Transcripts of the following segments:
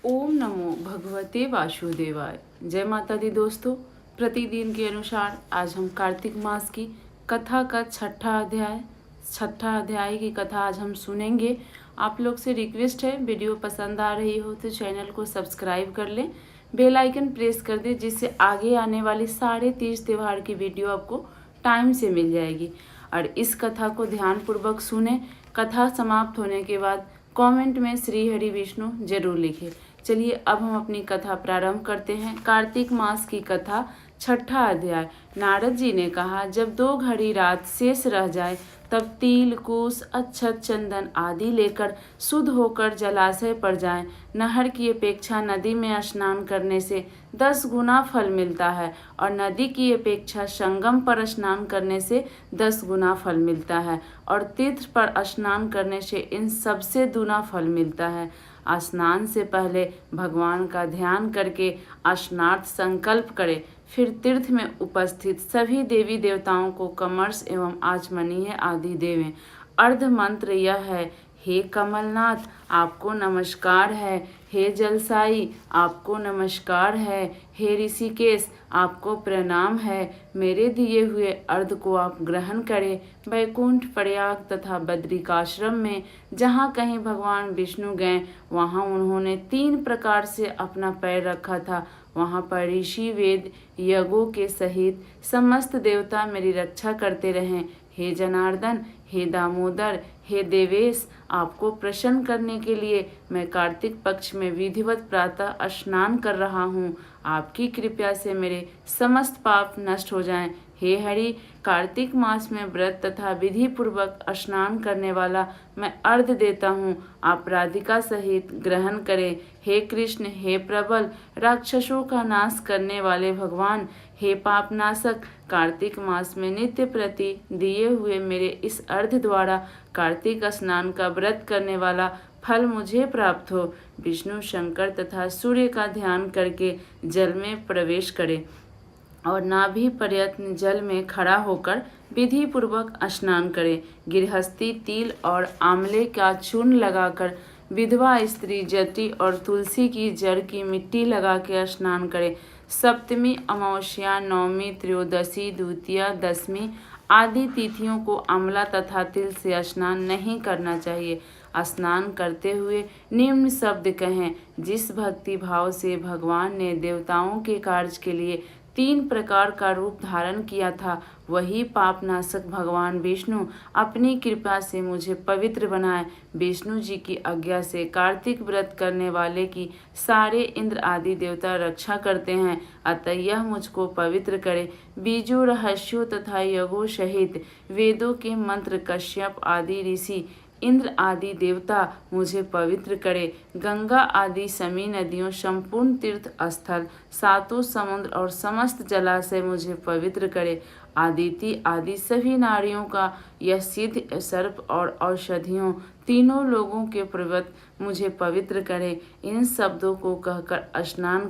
ओम नमो भगवते वासुदेवाय। जय माता दी दोस्तों, प्रतिदिन के अनुसार आज हम कार्तिक मास की कथा का छठा अध्याय की कथा आज हम सुनेंगे। आप लोग से रिक्वेस्ट है, वीडियो पसंद आ रही हो तो चैनल को सब्सक्राइब कर लें, बेल आइकन प्रेस कर दें, जिससे आगे आने वाली सारे तीज त्यौहार की वीडियो आपको टाइम से मिल जाएगी। और इस कथा को ध्यानपूर्वक सुने। कथा समाप्त होने के बाद कमेंट में श्री हरि विष्णु जरूर लिखें। चलिए अब हम अपनी कथा प्रारंभ करते हैं। कार्तिक मास की कथा छठा अध्याय। नारद जी ने कहा, जब 2 घड़ी रात शेष रह जाए तब तिल, कुश, अक्षत, चंदन आदि लेकर शुद्ध होकर जलाशय पर जाएं। नहर की अपेक्षा नदी में स्नान करने से 10 गुना फल मिलता है और नदी की अपेक्षा संगम पर स्नान करने से 10 गुना फल मिलता है और तीर्थ पर स्नान करने से इन सबसे दूना फल मिलता है। स्नान से पहले भगवान का ध्यान करके स्नानार्थ संकल्प करें, फिर तीर्थ में उपस्थित सभी देवी देवताओं को कमर्स एवं आचमनीय आदि देवें। अर्ध मंत्र यह है, हे कमलनाथ आपको नमस्कार है, हे जलसाई आपको नमस्कार है, हे ऋषिकेश आपको प्रणाम है। मेरे दिए हुए अर्ध को आप ग्रहण करें। वैकुंठ, प्रयाग तथा बद्रिकाश्रम में जहाँ कहीं भगवान विष्णु गए वहाँ उन्होंने 3 प्रकार से अपना पैर रखा था। वहाँ पर ऋषि, वेद, यज्ञों के सहित समस्त देवता मेरी रक्षा करते रहें। हे जनार्दन, हे दामोदर, हे देवेश, आपको प्रसन्न करने के लिए मैं कार्तिक पक्ष में विधिवत प्रातः स्नान कर रहा हूँ। आपकी कृपा से मेरे समस्त पाप नष्ट हो जाएं। हे हरि, कार्तिक मास में व्रत तथा विधि पूर्वक स्नान करने वाला मैं अर्घ देता हूँ, आप राधिका सहित ग्रहण करें। हे कृष्ण, हे प्रबल, राक्षसों का नाश करने वाले भगवान, हे पापनाशक, कार्तिक मास में नित्य प्रति दिए हुए मेरे इस अर्घ द्वारा कार्तिक स्नान का व्रत करने वाला फल मुझे प्राप्त हो। विष्णु, शंकर तथा सूर्य का ध्यान करके जल में प्रवेश करें और नाभि पर्यंत जल में खड़ा होकर विधि पूर्वक स्नान करें। गृहस्थी तिल और आंवले का चूर्ण लगाकर, विधवा स्त्री जटी और तुलसी की जड़ की मिट्टी लगा के स्नान करें। सप्तमी, अमावस्या, नवमी, त्रयोदशी, द्वितीया, दशमी आदि तिथियों को आंवला तथा तिल से स्नान नहीं करना चाहिए। स्नान करते हुए निम्न शब्द कहें, जिस भक्ति भाव से भगवान ने देवताओं के कार्य के लिए 3 प्रकार का रूप धारण किया था, वही पापनाशक भगवान विष्णु अपनी कृपा से मुझे पवित्र बनाए। विष्णु जी की आज्ञा से कार्तिक व्रत करने वाले की सारे इंद्र आदि देवता रक्षा करते हैं, अतः यह मुझको पवित्र करे। बीजों, रहस्यों तथा यज्ञों सहित वेदों के मंत्र कश्यप आदि ऋषि, इंद्र आदि देवता मुझे पवित्र करे। गंगा आदि सभी नदियों, संपूर्ण तीर्थ स्थल, 7 समुद्र और समस्त जलाशय मुझे पवित्र करे। आदिति आदि सभी नारियों का यह सिद्ध सर्प और औषधियों तीनों लोगों के पर्वत मुझे पवित्र करे। इन शब्दों को कहकर स्नान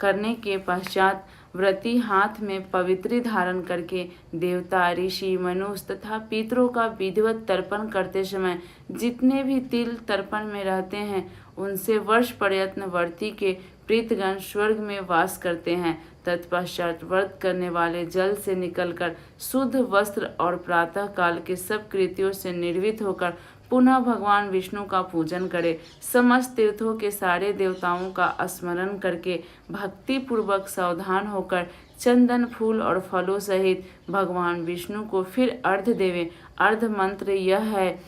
करने के पश्चात व्रती हाथ में पवित्री धारण करके देवता, ऋषि, मनुष्य तथा पितरों का विधिवत तर्पण करते समय जितने भी तिल तर्पण में रहते हैं उनसे वर्ष पर्यंत व्रती के प्रीतगण स्वर्ग में वास करते हैं। तत्पश्चात व्रत करने वाले जल से निकलकर शुद्ध वस्त्र और प्रातः काल के सब कृत्यों से निर्वित होकर पुनः भगवान विष्णु का पूजन करे। समस्त तीर्थों के सारे देवताओं का स्मरण करके भक्ति पूर्वक सावधान होकर चंदन, फूल और फलों सहित भगवान विष्णु को फिर अर्घ देवे। अर्घ मंत्र यह है,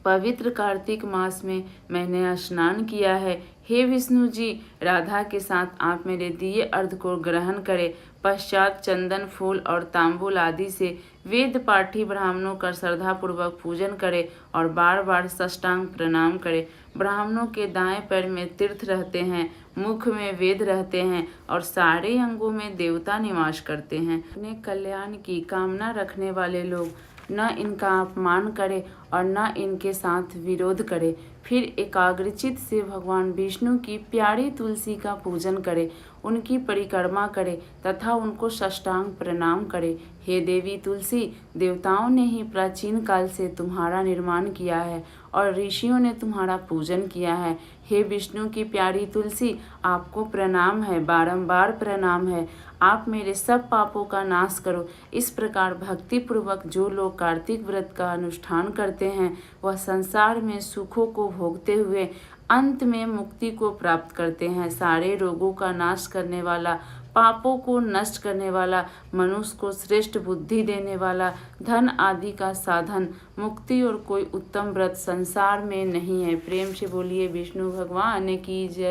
पवित्र कार्तिक मास में मैंने स्नान किया है। हे विष्णु जी, राधा के साथ आप मेरे दिए अर्घ को ग्रहण करें। पश्चात चंदन, फूल और तांबूल आदि से वेद पाठी ब्राह्मणों का श्रद्धापूर्वक पूजन करें और बार बार साष्टांग प्रणाम करें। ब्राह्मणों के दाएं पैर में तीर्थ रहते हैं, मुख में वेद रहते हैं और सारे अंगों में देवता निवास करते हैं। अपने कल्याण की कामना रखने वाले लोग न इनका अपमान करें और न इनके साथ विरोध करे। फिर एकाग्रचित से भगवान विष्णु की प्यारी तुलसी का पूजन करे, उनकी परिक्रमा करे तथा उनको साष्टांग प्रणाम करे। हे देवी तुलसी, देवताओं ने ही प्राचीन काल से तुम्हारा निर्माण किया है और ऋषियों ने तुम्हारा पूजन किया है। हे विष्णु की प्यारी तुलसी, आपको प्रणाम है, बारंबार प्रणाम है। आप मेरे सब पापों का नाश करो। इस प्रकार भक्ति पूर्वक जो लोग कार्तिक व्रत का अनुष्ठान करते हैं वह संसार में सुखों को भोगते हुए अंत में मुक्ति को प्राप्त करते हैं। सारे रोगों का नाश करने वाला, पापों को नष्ट करने वाला, मनुष्य को श्रेष्ठ बुद्धि देने वाला, धन आदि का साधन, मुक्ति और कोई उत्तम व्रत संसार में नहीं है। प्रेम से बोलिए विष्णु भगवान की जय।